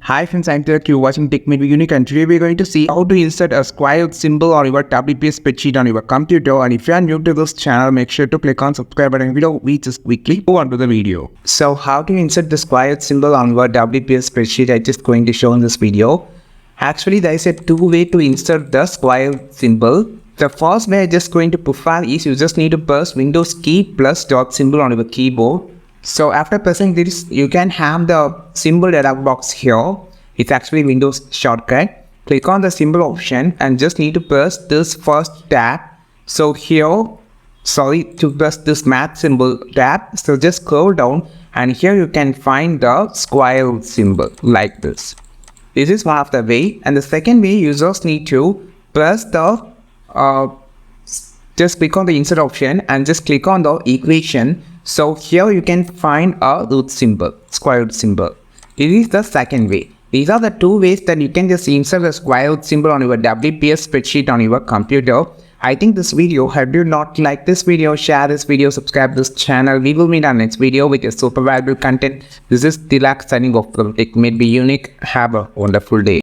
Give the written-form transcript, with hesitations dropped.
Hi friends, I'm Tilak, you're watching Tech Maybe Unique, and today we're going to see how to insert a square symbol on your WPS spreadsheet on your computer. And if you are new to this channel, make sure to click on subscribe button below. We just quickly move on to the video. So how to insert the square symbol on your WPS spreadsheet, I'm just going to show in this video. Actually, there is a two way to insert the square symbol. The first way I'm just going to perform is you just need to press Windows key plus dot symbol on your keyboard. So after pressing this, you can have the symbol dialog box here. It's actually Windows shortcut. Click on the symbol option and just need to press this first tab. So here, to press this math symbol tab. So just scroll down and here you can find the square symbol like this. This is one of the way. And the second way, you just need to press the just click on the insert option and just click on the equation. So here you can find a root symbol, square root symbol. This is the second way. These are the two ways that you can just insert the square root symbol on your WPS spreadsheet on your computer. I think this video helped you. Not like this video, share this video, subscribe this channel. We will meet on next video with a super valuable content. This is Tilak signing off from Tech May Be Unique. Have a wonderful day.